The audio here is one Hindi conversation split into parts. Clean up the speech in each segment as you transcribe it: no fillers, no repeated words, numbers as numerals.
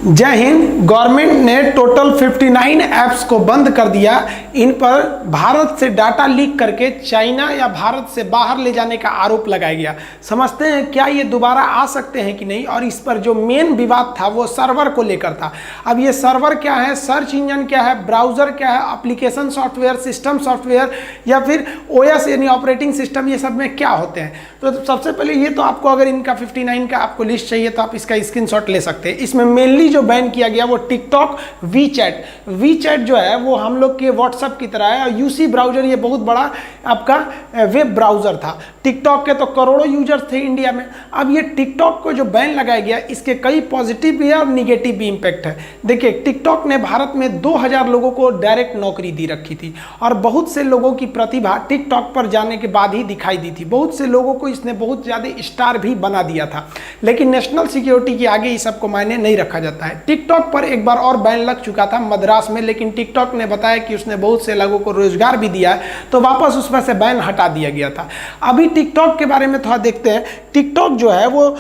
जय हिंद। गवर्नमेंट ने टोटल 59 ऐप्स को बंद कर दिया। इन पर भारत से डाटा लीक करके चाइना या भारत से बाहर ले जाने का आरोप लगाया गया। समझते हैं क्या ये दोबारा आ सकते हैं कि नहीं। और इस पर जो मेन विवाद था वो सर्वर को लेकर था। अब ये सर्वर क्या है, सर्च इंजन क्या है, ब्राउजर क्या है, एप्लीकेशन सॉफ्टवेयर, सिस्टम सॉफ्टवेयर या फिर ओएस यानी ऑपरेटिंग सिस्टम, ये सब में क्या होते हैं। तो सबसे पहले ये तो आपको अगर इनका 59 का आपको लिस्ट चाहिए तो आप इसका स्क्रीनशॉट ले सकते हैं। इसमें मेनली जो बैन किया गया वो टिकटॉक, वीचैट जो है वो हम लोग के व्हाट्सएप की तरह है। और यूसी ब्राउजर ये बहुत बड़ा आपका वेब ब्राउजर था। टिकटॉक के तो करोड़ों यूजर्स थे इंडिया में। अब ये टिकटॉक को जो बैन लगाया गया इसके कई पॉजिटिव भी और निगेटिव भी इंपैक्ट है। देखिए, टिकटॉक ने भारत में 2000 लोगों को डायरेक्ट नौकरी दी रखी थी और बहुत से लोगों की प्रतिभा टिकटॉक पर जाने के बाद ही दिखाई दी थी। बहुत से लोगों को इसने बहुत ज़्यादा स्टार भी बना दिया था। लेकिन नेशनल सिक्योरिटी के आगे इस सबको मायने नहीं रखा जाता है। टिकटॉक पर एक बार और बैन लग चुका था मद्रास में, लेकिन टिकटॉक ने बताया कि उसने बहुत से लोगों को रोजगार भी दिया है, तो वापस उसमें से बैन हटा दिया गया था। अभी टिकटॉक के बारे में थोड़ा देखते हैं। टिकटॉक जो है वो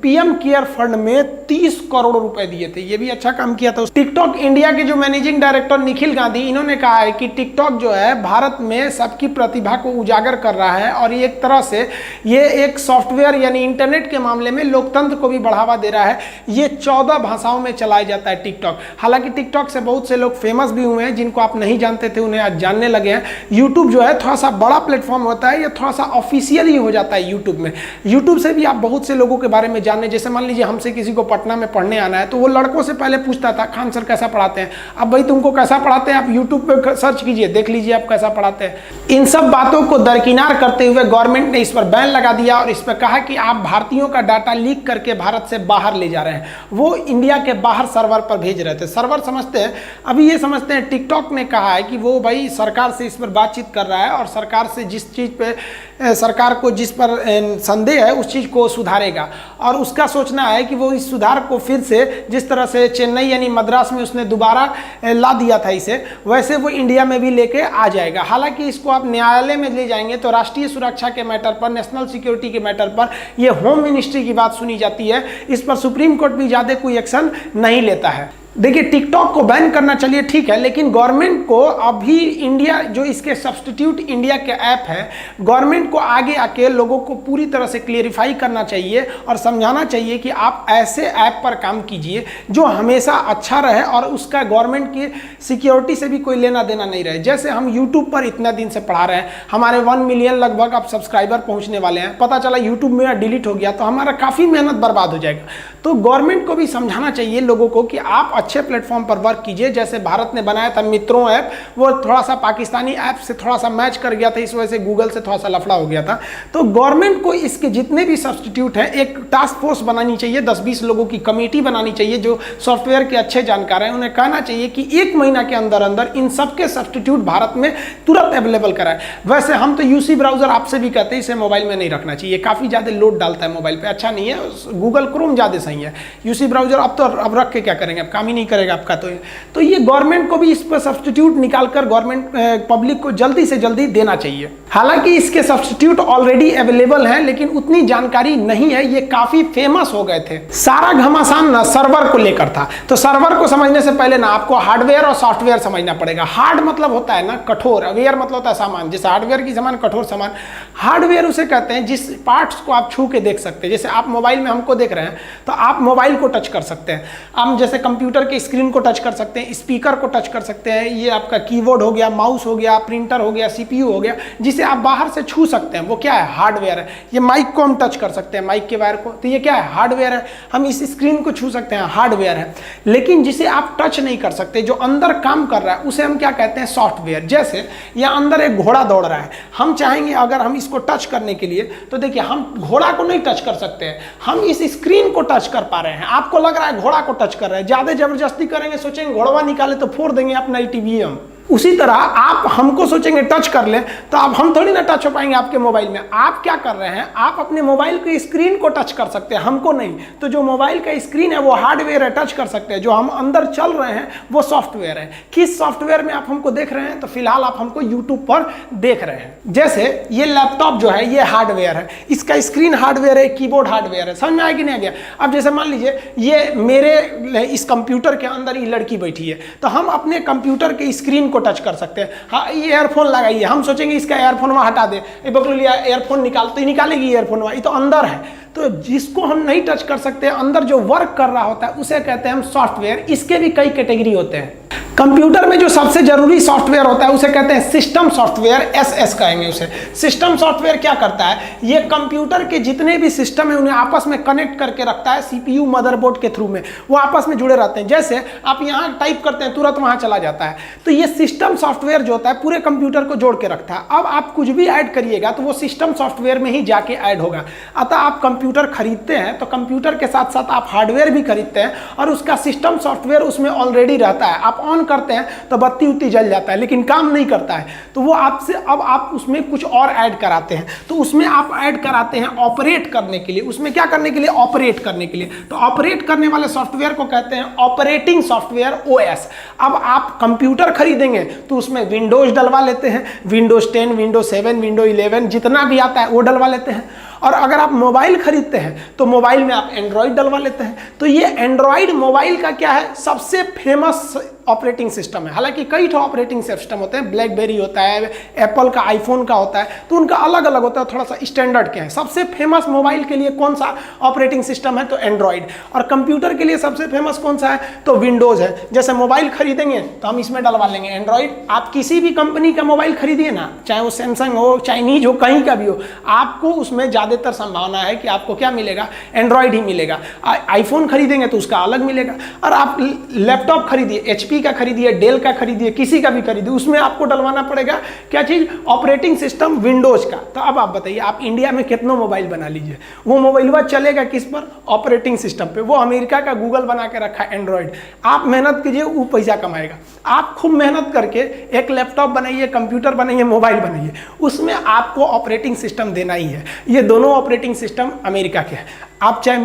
पीएम केयर फंड में 30 करोड़ रुपए दिए थे। ये भी अच्छा काम किया था। टिकटॉक इंडिया के जो मैनेजिंग डायरेक्टर निखिल गांधी, इन्होंने कहा है कि टिकटॉक जो है भारत में सबकी प्रतिभा को उजागर कर रहा है और एक तरह से ये एक सॉफ्टवेयर यानी इंटरनेट के मामले में लोकतंत्र को भी बढ़ावा दे रहा है। ये 14 भाषाओं में चलाया जाता है टिकटॉक। हालांकि टिकटॉक से बहुत से लोग फेमस भी हुए हैं, जिनको आप नहीं जानते थे उन्हें आज जानने लगे हैं। यूट्यूब जो है थोड़ा सा बड़ा प्लेटफॉर्म होता है, ये थोड़ा सा ऑफिशियल ही हो जाता है यूट्यूब में। यूट्यूब से भी आप बहुत से लोगों के बारे में जानने, जैसे मान लीजिए हमसे किसी को पटना में पढ़ने आना है तो वो लड़कों से पहले पूछता था खान सर कैसा पढ़ाते हैं। अब भाई तुमको कैसा पढ़ाते हैं आप यूट्यूब पे सर्च कीजिए, देख लीजिए आप कैसा पढ़ाते हैं। इन सब बातों को दरकिनार करते हुए गवर्नमेंट ने इस पर बैन लगा दिया और इस पर कहा कि आप भारतीयों का डाटा लीक करके भारत से बाहर ले जा रहे हैं। वो इंडिया के बाहर सर्वर पर भेज रहे थे। सर्वर समझते हैं, अभी ये समझते हैं टिकटॉक ने कहा है कि वो भाई सरकार से इस पर बातचीत कर रहा है और सरकार से जिस चीज़ पे सरकार को जिस पर संदेह है उस चीज़ को सुधारेगा। और उसका सोचना है कि वो इस सुधार को फिर से जिस तरह से चेन्नई यानी मद्रास में उसने दोबारा ला दिया था इसे, वैसे वो इंडिया में भी लेके आ जाएगा। हालांकि इसको आप न्यायालय में ले जाएंगे तो राष्ट्रीय सुरक्षा के मैटर पर, नेशनल सिक्योरिटी के मैटर पर ये होम मिनिस्ट्री की बात सुनी जाती है। इस पर सुप्रीम कोर्ट भी ज़्यादा कोई एक्शन नहीं लेता है। देखिए, टिकटॉक को बैन करना चलिए ठीक है, लेकिन गवर्नमेंट को अभी इंडिया जो इसके सब्स्टिट्यूट इंडिया के ऐप है, गवर्नमेंट को आगे आके लोगों को पूरी तरह से क्लियरिफाई करना चाहिए और समझाना चाहिए कि आप ऐसे ऐप पर काम कीजिए जो हमेशा अच्छा रहे और उसका गवर्नमेंट की सिक्योरिटी से भी कोई लेना देना नहीं रहे। जैसे हम यूट्यूब पर इतना दिन से पढ़ा रहे हैं, हमारे 1 मिलियन लगभग अब सब्सक्राइबर पहुँचने वाले हैं, पता चला यूट्यूब मेरा डिलीट हो गया तो हमारा काफ़ी मेहनत बर्बाद हो जाएगा। तो गवर्नमेंट को भी समझाना चाहिए लोगों को कि आप अच्छे प्लेटफॉर्म पर वर्क कीजिए। जैसे भारत ने बनाया था मित्रों ऐप, वो थोड़ा सा पाकिस्तानी ऐप से थोड़ा सा मैच कर गया था, इस वजह से गूगल से थोड़ा सा लफड़ा हो गया था। तो गवर्नमेंट को इसके जितने भी सब्स्टिट्यूट हैं एक टास्क फोर्स बनानी चाहिए, 10-20 लोगों की कमेटी बनानी चाहिए जो सॉफ्टवेयर के अच्छे जानकार हैं। उन्हें कहना चाहिए कि 1 महीना के अंदर अंदर इन सबके सब्स्टिट्यूट भारत में तुरंत अवेलेबल कराएं। वैसे हम तो यूसी ब्राउजर आपसे भी कहते हैं इसे मोबाइल में नहीं रखना चाहिए, काफ़ी ज़्यादा लोड डालता है मोबाइल पर, अच्छा नहीं है। गूगल क्रोम ज़्यादा सही है, यूसी ब्राउजर अब रख के क्या करेंगे, अब काम ही नहीं करेगा आपका। तो ये गवर्नमेंट को भी इस पर सब्स्टिट्यूट निकालकर गवर्नमेंट पब्लिक को जल्दी से जल्दी देना चाहिए। हालांकि इसके सब्स्टिट्यूट ऑलरेडी अवेलेबल हैं, लेकिन उतनी जानकारी नहीं है। ये काफी फेमस हो गए थे। सारा घमासान ना सर्वर को लेकर था। तो सर्वर को समझने से पहले ना आपको हार्डवेयर और सॉफ्टवेयर समझना पड़ेगा। हार्ड मतलब होता है ना कठोर, वेयर मतलब होता है सामान, जैसे हार्डवेयर की सामान, कठोर सामान। हार्डवेयर उसे कहते हैं जिस पार्ट्स को आप छू के देख सकते हैं। जैसे आप मोबाइल में हमको देख रहे हैं तो आप मोबाइल को टच कर सकते हैं, हम जैसे कंप्यूटर के स्क्रीन को टच कर सकते हैं, स्पीकर को टच कर सकते हैं, ये आपका कीबोर्ड हो गया, माउस हो गया, प्रिंटर हो गया, सीपीयू हो गया, जिसे आप बाहर से छू सकते हैं, वो क्या है, हार्डवेयर है। ये माइक को हम टच कर सकते हैं, माइक के वायर को, तो ये क्या है, हार्डवेयर है। हम इस स्क्रीन को छू सकते हैं, हार्डवेयर है। लेकिन जिसे आप टच नहीं कर सकते, जो अंदर काम कर रहा है, उसे हम क्या कहते हैं, सॉफ्टवेयर। जैसे यहाँ अंदर एक घोड़ा दौड़ रहा है, हम चाहेंगे अगर हम इसको टच करने के लिए, तो देखिए हम घोड़ा को नहीं टच कर सकते हैं, हम इस स्क्रीन को टच कर पा रहे हैं। आपको लग रहा है घोड़ा को टच कर रहे हैं, ज्यादा जबरदस्ती करेंगे, सोचेंगे घोड़वा निकाले तो फोड़ देंगे अपना टीवी हम। उसी तरह आप हमको सोचेंगे टच कर ले, तो आप हम थोड़ी ना टच हो पाएंगे आपके मोबाइल में। आप क्या कर रहे हैं, आप अपने मोबाइल की स्क्रीन को टच कर सकते हैं, हमको नहीं। तो जो मोबाइल का स्क्रीन है वो हार्डवेयर है, टच कर सकते हैं। जो हम अंदर चल रहे हैं वो सॉफ्टवेयर है। किस सॉफ्टवेयर में आप हमको देख रहे हैं, तो फिलहाल आप हमको यूट्यूब पर देख रहे हैं। जैसे ये लैपटॉप जो है ये हार्डवेयर है, इसका स्क्रीन हार्डवेयर है, कीबोर्ड हार्डवेयर है। समझ में आया कि नहीं आ गया? अब जैसे मान लीजिए ये मेरे इस कंप्यूटर के अंदर ये लड़की बैठी है, तो हम अपने कंप्यूटर के स्क्रीन को टच कर सकते हैं। हाँ, ये ईयरफोन लगाइए, हम सोचेंगे इसका ईयरफोन वहाँ हटा दे, बकलू लिया ईयरफोन निकाल, तो निकालेगी ईयरफोन वहाँ, ये तो अंदर है। तो जिसको हम नहीं टच कर सकते, अंदर जो वर्क कर रहा होता है उसे कहते हैं हम सॉफ्टवेयर। इसके भी कई कैटेगरी होते हैं। कंप्यूटर में जो सबसे जरूरी सॉफ्टवेयर होता है उसे कहते हैं सिस्टम सॉफ्टवेयर, एसएस कहेंगे उसे। सिस्टम सॉफ्टवेयर क्या करता है, ये कंप्यूटर के जितने भी सिस्टम है उन्हें आपस में कनेक्ट करके रखता है। सीपीयू मदरबोर्ड के थ्रू में वो आपस में जुड़े रहते हैं। जैसे आप यहाँ टाइप करते हैं तुरंत वहाँ चला जाता है। तो ये सिस्टम सॉफ्टवेयर जो होता है पूरे कंप्यूटर को जोड़ के रखता है। अब आप कुछ भी ऐड करिएगा तो वो सिस्टम सॉफ्टवेयर में ही जाके ऐड होगा। अतः आप कंप्यूटर खरीदते हैं तो कंप्यूटर के साथ साथ आप हार्डवेयर भी खरीदते हैं और उसका सिस्टम सॉफ्टवेयर उसमें ऑलरेडी रहता है। आप ऑन करते हैं तो बत्ती उत्ती जल जाता है, लेकिन काम नहीं करता है। तो वो आपसे अब आप उसमें कुछ और ऐड कराते हैं। तो उसमें आप ऐड कराते हैं ऑपरेट करने के लिए। उसमें क्या करने के लिए? ऑपरेट करने के लिए। तो ऑपरेट करने वाले सॉफ्टवेयर को कहते हैं ऑपरेटिंग सॉफ्टवेयर, ओएस। अब आप कंप्यूटर खरीदेंगे तो उसमें विंडोज डलवा लेते हैं, विंडोज 10, विंडोज 7, विंडोज 11 जितना भी आता है वो डलवा लेते हैं। और अगर आप मोबाइल खरीदते हैं तो मोबाइल में आप एंड्रॉइड डलवा लेते हैं। तो ये एंड्रॉइड मोबाइल का क्या है, सबसे फेमस ऑपरेटिंग सिस्टम है। हालांकि कई ठो ऑपरेटिंग सिस्टम होते हैं, ब्लैकबेरी होता है, एप्पल का, आईफोन का होता है, तो उनका अलग अलग होता है, थोड़ा सा स्टैंडर्ड के हैं। सबसे फेमस मोबाइल के लिए कौन सा ऑपरेटिंग सिस्टम है, तो एंड्रॉइड। और कंप्यूटर के लिए सबसे फेमस कौन सा है, तो विंडोज है। जैसे मोबाइल खरीदेंगे तो हम इसमें डलवा लेंगे एंड्रॉइड। आप किसी भी कंपनी का मोबाइल खरीदिए ना, चाहे वो सैमसंग हो, चाइनीज हो, कहीं का भी हो, आपको उसमें ज़्यादातर संभावना है कि आपको क्या मिलेगा, एंड्रॉइड ही मिलेगा। आईफोन खरीदेंगे तो उसका अलग मिलेगा। और आप लैपटॉप खरीदिए, एचपी का खरीदिए, डेल का खरीदिए, किसी का भी खरीदिए, उसमें आपको डलवाना पड़ेगा क्या चीज़, ऑपरेटिंग सिस्टम विंडोज का। तो अब आप बताइए, आप इंडिया में कितना मोबाइल बना लीजिए, वो मोबाइल चलेगा किस पर, ऑपरेटिंग सिस्टम पे। वो अमेरिका का गूगल बना के रखा है एंड्रॉइड। आप मेहनत कीजिए, वो पैसा कमाएगा। आप खूब मेहनत करके एक लैपटॉप बनाइए, कंप्यूटर बनाइए, मोबाइल बनाइए, उसमें आपको ऑपरेटिंग सिस्टम देना ही है। ये दोनों ऑपरेटिंग सिस्टम अमेरिका के हैं। आप चाहे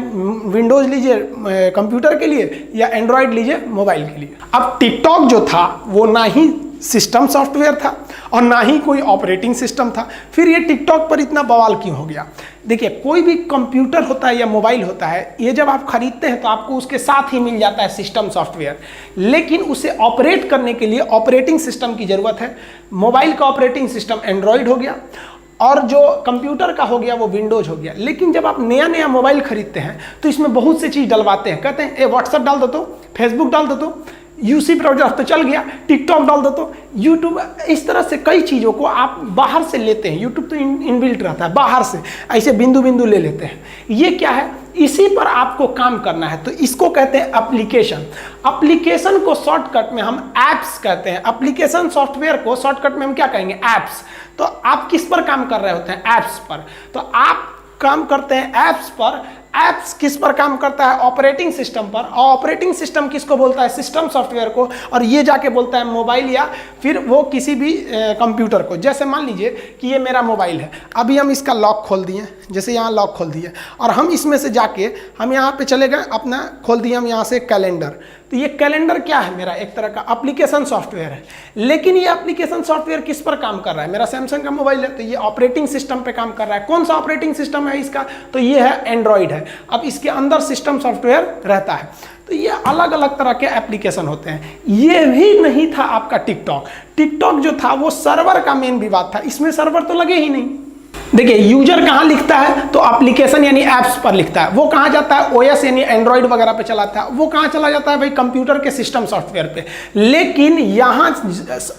विंडोज लीजिए कंप्यूटर के लिए या एंड्रॉयड लीजिए मोबाइल के लिए। अब टिकटॉक जो था वो ना ही सिस्टम सॉफ्टवेयर था और ना ही कोई ऑपरेटिंग सिस्टम था। फिर ये टिकटॉक पर इतना बवाल क्यों हो गया? देखिए, कोई भी कंप्यूटर होता है या मोबाइल होता है, ये जब आप खरीदते हैं तो आपको उसके साथ ही मिल जाता है सिस्टम सॉफ्टवेयर, लेकिन उसे ऑपरेट करने के लिए ऑपरेटिंग सिस्टम की ज़रूरत है। मोबाइल का ऑपरेटिंग सिस्टम एंड्रॉयड हो गया और जो कंप्यूटर का हो गया वो विंडोज हो गया। लेकिन जब आप नया नया मोबाइल खरीदते हैं तो इसमें बहुत सी चीज़ डलवाते हैं। कहते हैं ए व्हाट्सएप डाल दो, तो फेसबुक डाल दो, तो यूसी ब्राउजर तो चल गया, टिकटॉक डाल दो, तो यूट्यूब, इस तरह से कई चीज़ों को आप बाहर से लेते हैं। यूट्यूब तो इनबिल्ट रहता है, बाहर से ऐसे बिंदु बिंदु ले लेते हैं। ये क्या है, इसी पर आपको काम करना है, तो इसको कहते हैं एप्लीकेशन। एप्लीकेशन को शॉर्टकट में हम एप्स कहते हैं। एप्लीकेशन सॉफ्टवेयर को शॉर्टकट में हम क्या कहेंगे, एप्स। तो आप किस पर काम कर रहे होते हैं, एप्स पर। तो आप काम करते हैं एप्स पर। एप्स किस पर काम करता है, ऑपरेटिंग सिस्टम पर। और ऑपरेटिंग सिस्टम किसको बोलता है, सिस्टम सॉफ्टवेयर को। और ये जाके बोलता है मोबाइल या फिर वो किसी भी कंप्यूटर को। जैसे मान लीजिए कि ये मेरा मोबाइल है, अभी हम इसका लॉक खोल दिए, जैसे यहाँ लॉक खोल दिए और हम इसमें से जाके हम यहाँ पे चले गए, अपना खोल दिए हम यहाँ से कैलेंडर। तो ये कैलेंडर क्या है, मेरा एक तरह का एप्लीकेशन सॉफ्टवेयर है। लेकिन ये एप्लीकेशन सॉफ्टवेयर किस पर काम कर रहा है, मेरा सैमसंग का मोबाइल है तो ये ऑपरेटिंग सिस्टम पे काम कर रहा है। कौन सा ऑपरेटिंग सिस्टम है इसका, तो ये है एंड्रॉइड है। अब इसके अंदर सिस्टम सॉफ्टवेयर रहता है। तो ये अलग अलग तरह के एप्लीकेशन होते हैं। ये भी नहीं था आपका टिकटॉक। टिकटॉक जो था वो सर्वर का मेन विवाद था, इसमें सर्वर तो लगे ही नहीं। देखिए, यूजर कहाँ लिखता है, तो एप्लीकेशन यानी एप्स पर लिखता है। वो कहाँ जाता है, ओएस यानी एंड्रॉइड वगैरह पे चलाता है। वो कहाँ चला जाता है भाई, कंप्यूटर के सिस्टम सॉफ्टवेयर पे। लेकिन यहाँ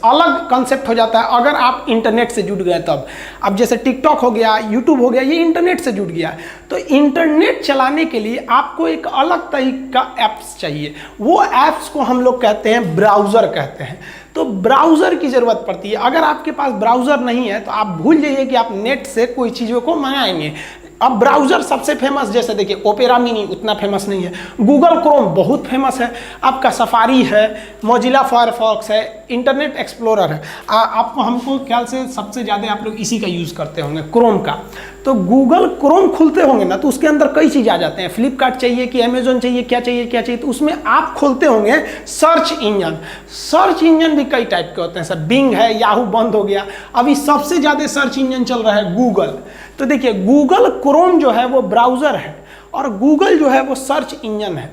अलग कंसेप्ट हो जाता है अगर आप इंटरनेट से जुड़ गए तब। अब जैसे टिकटॉक हो गया, यूट्यूब हो गया, ये इंटरनेट से जुड़ गया। तो इंटरनेट चलाने के लिए आपको एक अलग तरीके का ऐप्स चाहिए। वो ऐप्स को हम लोग कहते हैं ब्राउज़र कहते हैं। तो ब्राउज़र की ज़रूरत पड़ती है। अगर आपके पास ब्राउज़र नहीं है तो आप भूल जाइए कि आप नेट से कोई चीज़ों को मंगाएंगे। अब ब्राउजर सबसे फेमस, जैसे देखिए ओपेरा मिनी उतना फेमस नहीं है, गूगल क्रोम बहुत फेमस है, आपका सफारी है, मोजिला फायरफॉक्स है, इंटरनेट एक्सप्लोरर है। आपको हमको ख्याल से सबसे ज़्यादा आप लोग इसी का यूज़ करते होंगे, क्रोम का। तो गूगल क्रोम खुलते होंगे ना, तो उसके अंदर कई चीज़ आ जाते हैं, फ्लिपकार्ट चाहिए कि अमेजोन चाहिए, क्या चाहिए क्या चाहिए, तो उसमें आप खोलते होंगे सर्च इंजन। सर्च इंजन भी कई टाइप के होते हैं सर, बिंग है, याहू बंद हो गया, अभी सबसे ज़्यादा सर्च इंजन चल रहा है गूगल। तो देखिए गूगल क्रोम जो है वो ब्राउज़र है और गूगल जो है वो सर्च इंजन है।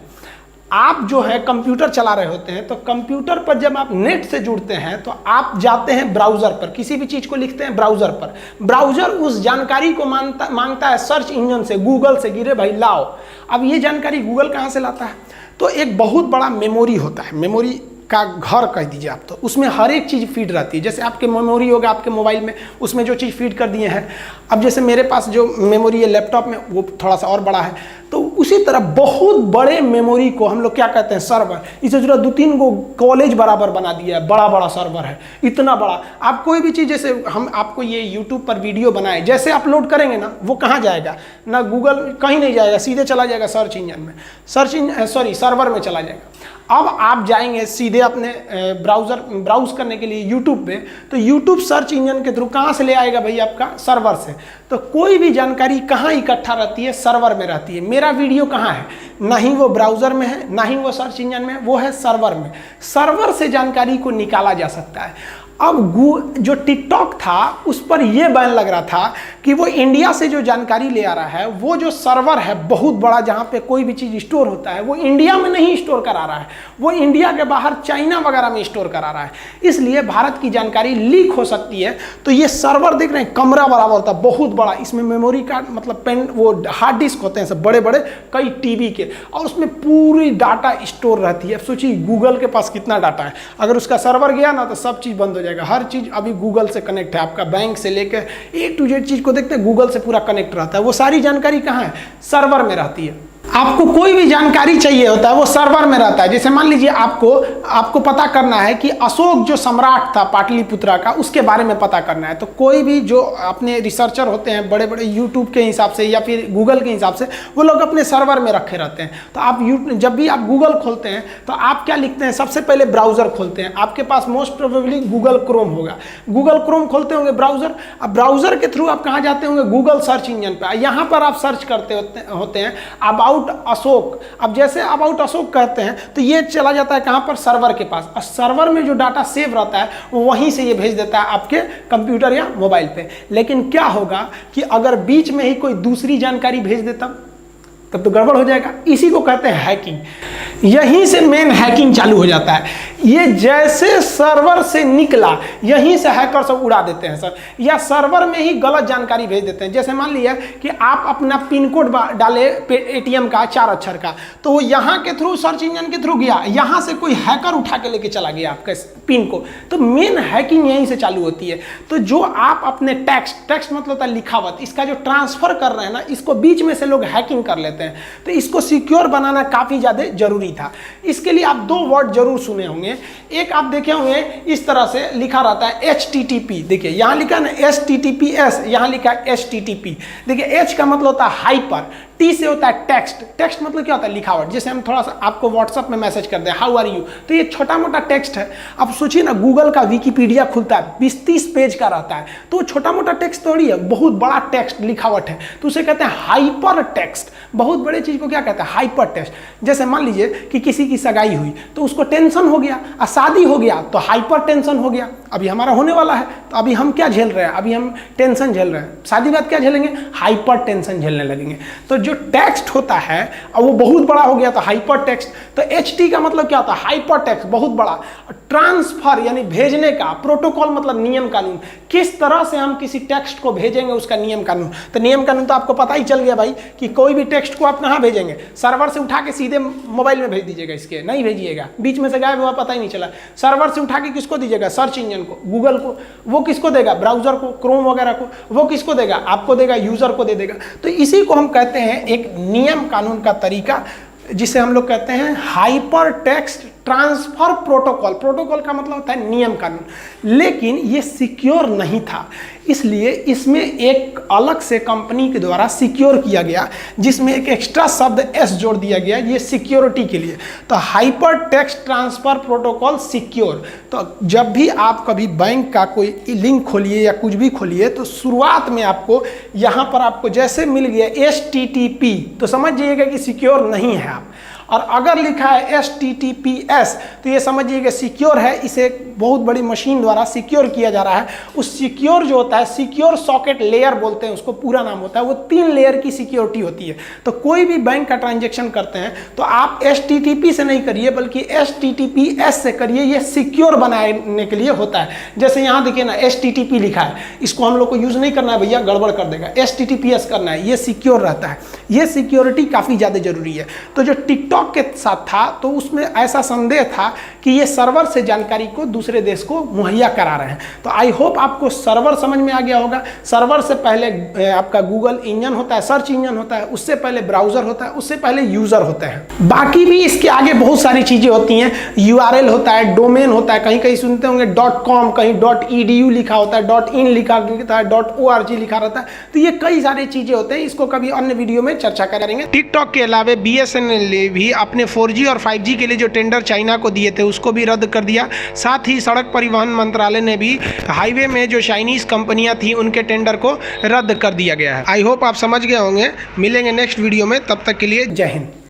आप जो है कंप्यूटर चला रहे होते हैं, तो कंप्यूटर पर जब आप नेट से जुड़ते हैं तो आप जाते हैं ब्राउज़र पर, किसी भी चीज़ को लिखते हैं ब्राउज़र पर, ब्राउज़र उस जानकारी को मांगता है सर्च इंजन से, गूगल से, गिरे भाई लाओ। अब ये जानकारी गूगल कहाँ से लाता है? तो एक बहुत बड़ा मेमोरी होता है, मेमोरी का घर कह दीजिए आप, तो उसमें हर एक चीज़ फीड रहती है। जैसे आपके मेमोरी होगा आपके मोबाइल में, उसमें जो चीज़ फीड कर दिए हैं, अब जैसे मेरे पास जो मेमोरी है लैपटॉप में वो थोड़ा सा और बड़ा है, तो उसी तरह बहुत बड़े मेमोरी को हम लोग क्या कहते हैं, सर्वर। इसे जो 2-3 गो कॉलेज बराबर बना दिया है, बड़ा बड़ा सर्वर है, इतना बड़ा। आप कोई भी चीज़, जैसे हम आपको ये यूट्यूब पर वीडियो बनाए, जैसे अपलोड करेंगे ना, वो कहाँ जाएगा ना, गूगल कहीं नहीं जाएगा, सीधे चला जाएगा सर्च इंजन में, सर्वर में चला जाएगा। अब आप जाएंगे सीधे अपने ब्राउज करने के लिए यूट्यूब पे, तो यूट्यूब सर्च इंजन के थ्रू कहाँ से ले आएगा भाई, आपका सर्वर से। तो कोई भी जानकारी कहाँ इकट्ठा रहती है, सर्वर में रहती है। मेरा वीडियो कहाँ है, ना ही वो ब्राउज़र में है, ना ही वो सर्च इंजन में, वो है सर्वर में। सर्वर से जानकारी को निकाला जा सकता है। अब जो टिकटॉक था उस पर यह बैन लग रहा था कि वो इंडिया से जो जानकारी ले आ रहा है, वो जो सर्वर है बहुत बड़ा जहाँ पे कोई भी चीज़ स्टोर होता है, वो इंडिया में नहीं स्टोर करा रहा है, वो इंडिया के बाहर चाइना वगैरह में स्टोर करा रहा है। इसलिए भारत की जानकारी लीक हो सकती है। तो ये सर्वर देख रहे हैं, कमरा बराबर होता है, बहुत बड़ा, इसमें मेमोरी कार्ड मतलब पेन, वो हार्ड डिस्क होते हैं सब बड़े बड़े, कई टीबी के, और उसमें पूरी डाटा स्टोर रहती है। अब सोचिए गूगल के पास कितना डाटा है, अगर उसका सर्वर गया ना तो सब चीज़ बंद हो जाएगा। हर चीज़ अभी गूगल से कनेक्ट है, आपका बैंक से लेकर A to Z चीज़ को देखते हैं, गूगल से पूरा कनेक्ट रहता है। वो सारी जानकारी कहाँ है, सर्वर में रहती है। आपको कोई भी जानकारी चाहिए होता है वो सर्वर में रहता है। जैसे मान लीजिए आपको पता करना है कि अशोक जो सम्राट था पाटलिपुत्रा का, उसके बारे में पता करना है, तो कोई भी जो अपने रिसर्चर होते हैं बड़े बड़े यूट्यूब के हिसाब से या फिर गूगल के हिसाब से, वो लोग अपने सर्वर में रखे रहते हैं। तो आप जब भी आप गूगल खोलते हैं तो आप क्या लिखते हैं, सबसे पहले ब्राउज़र खोलते हैं। आपके पास मोस्ट प्रोबेबली गूगल क्रोम होगा, गूगल क्रोम खोलते होंगे ब्राउज़र। अब ब्राउज़र के थ्रू आप कहाँ जाते होंगे, गूगल सर्च इंजन पर। यहाँ पर आप सर्च करते होते हैं अबाउट अशोक। अब जैसे अबाउट अशोक कहते हैं तो ये चला जाता है कहां पर, सर्वर के पास, और सर्वर में जो डाटा सेव रहता है वो वहीं से ये भेज देता है आपके कंप्यूटर या मोबाइल पे। लेकिन क्या होगा कि अगर बीच में ही कोई दूसरी जानकारी भेज देता तब तो गड़बड़ हो जाएगा। इसी को कहते हैं हैकिंग। यहीं से मेन हैकिंग चालू हो जाता है। ये जैसे सर्वर से निकला यहीं से हैकर सब उड़ा देते हैं सर, या सर्वर में ही गलत जानकारी भेज देते हैं। जैसे मान लिया कि आप अपना पिन कोड डाले एटीएम का 4 अक्षर का, तो वो यहाँ के थ्रू सर्च इंजन के थ्रू गया, यहाँ से कोई हैकर उठा के लेके चला गया आपके पिन को। तो मेन हैकिंग यहीं से चालू होती है। तो जो आप अपने टेक्स्ट मतलब होता है लिखावट, इसका जो ट्रांसफर कर रहे हैं ना, इसको बीच में से लोग हैकिंग कर लेते हैं। तो इसको सिक्योर बनाना काफी ज्यादा जरूरी था। इसके लिए आप 2 वर्ड जरूर सुने होंगे। एक आप देखे होंगे इस तरह से लिखा रहता है HTTP। देखिए यहां लिखा है ना HTTPS, यहां लिखा है HTTP। देखिए H का मतलब होता है हाइपर, T से होता है टेक्स्ट। टेक्स्ट मतलब क्या होता है, लिखावट। जैसे हम थोड़ा सा आपको व्हाट्सएप में मैसेज कर दें हाउ आर यू, तो ये छोटा मोटा टेक्स्ट है। अब सोचिए ना, गूगल का विकिपीडिया खुलता है 20-30 पेज का रहता है, तो छोटा मोटा टेक्स्ट थोड़ी है, बहुत बड़ा टेक्स्ट लिखावट है, तो उसे कहते हैं हाइपर टेक्स्ट। बहुत बड़े चीज को क्या कहते हैं, हाइपर टेक्स्ट। जैसे मान लीजिए कि किसी की सगाई हुई तो उसको टेंशन हो गया, और शादी हो गया तो हाइपर टेंशन हो गया। अभी हमारा होने वाला है तो अभी हम क्या झेल रहे हैं, अभी हम टेंशन झेल रहे हैं। शादी बाद क्या झेलेंगे, हाइपर टेंशन झेलने लगेंगे। तो जो टेक्स्ट होता है और वो बहुत बड़ा हो गया तो हाइपर टेक्स्ट। तो HT का मतलब क्या होता है, हाइपर टेक्स्ट, बहुत बड़ा। ट्रांसफर यानी भेजने का, प्रोटोकॉल मतलब नियम कानून, किस तरह से हम किसी टेक्स्ट को भेजेंगे उसका नियम कानून। तो नियम कानून तो आपको पता ही चल गया भाई कि कोई भी टेक्स्ट को आप कहाँ भेजेंगे, सर्वर से उठा के सीधे मोबाइल में भेज दीजिएगा, इसके नहीं भेजिएगा, बीच में से गायब हुआ पता ही नहीं चला। सर्वर से उठा के किसको दीजिएगा, सर्च इंजन को, गूगल को। वो किसको देगा, ब्राउजर को, क्रोम वगैरह को। वो किसको देगा, आपको देगा, यूजर को दे देगा। तो इसी को हम कहते हैं एक नियम कानून का तरीका, जिसे हम लोग कहते हैं hyper text transfer protocol, protocol का मतलब होता है नियम कानून, लेकिन ये सिक्योर नहीं था, इसलिए इसमें एक अलग से कंपनी के द्वारा सिक्योर किया गया, जिसमें एक एक्स्ट्रा शब्द एस जोड़ दिया गया ये सिक्योरिटी के लिए। तो hyper text transfer protocol secure. तो जब भी आप कभी बैंक का कोई लिंक खोलिए या कुछ भी खोलिए तो शुरुआत में आपको यहाँ पर आपको जैसे मिल गया HTTP तो समझ जाइएगा कि सिक्योर नहीं है आप, और अगर लिखा है HTTPS तो ये समझिएगा सिक्योर है, इसे बहुत बड़ी मशीन द्वारा सिक्योर किया जा रहा है। उस सिक्योर जो होता है सिक्योर सॉकेट लेयर बोलते हैं उसको, पूरा नाम होता है, वो 3 लेयर की सिक्योरिटी होती है। तो कोई भी बैंक का ट्रांजेक्शन करते हैं तो आप HTTP से नहीं करिए बल्कि HTTPS से करिए, ये सिक्योर बनाने के लिए होता है। जैसे यहाँ देखिए ना HTTP लिखा है, इसको हम लोग को यूज नहीं करना है भैया, गड़बड़ कर देगा, HTTPS करना है, ये सिक्योर रहता है। ये सिक्योरिटी काफ़ी ज़्यादा जरूरी है। तो जो टिकटॉक के साथ था तो उसमें ऐसा संदेह था कि ये सर्वर से जानकारी को दूसरे देश को मुहैया करा रहे हैं। तो आई होप आपको सर्वर समझ में आ गया होगा। सर्वर से पहले आपका गूगल इंजन होता है, सर्च इंजन होता है, उससे पहले ब्राउजर होता है, उससे पहले यूजर होते हैं। बाकी भी इसके आगे बहुत सारी चीजें होती हैं, URL होता है, डोमेन होता है, कहीं कहीं सुनते होंगे .com, कहीं .edu लिखा होता है, .in लिखा होता है, .org लिखा रहता है। तो ये कई सारी चीजें होते हैं, इसको कभी अन्य वीडियो में चर्चा करेंगे। टिकटॉक के अलावा BSNL ने भी अपने 4G और 5G के लिए जो टेंडर चाइना को दिए थे उसको भी रद्द कर दिया। साथ ही सड़क परिवहन मंत्रालय ने भी हाईवे में जो चाइनीज कंपनियां थी उनके टेंडर को रद्द कर दिया गया है। आई होप आप समझ गए होंगे। मिलेंगे नेक्स्ट वीडियो में, तब तक के लिए जय हिंद।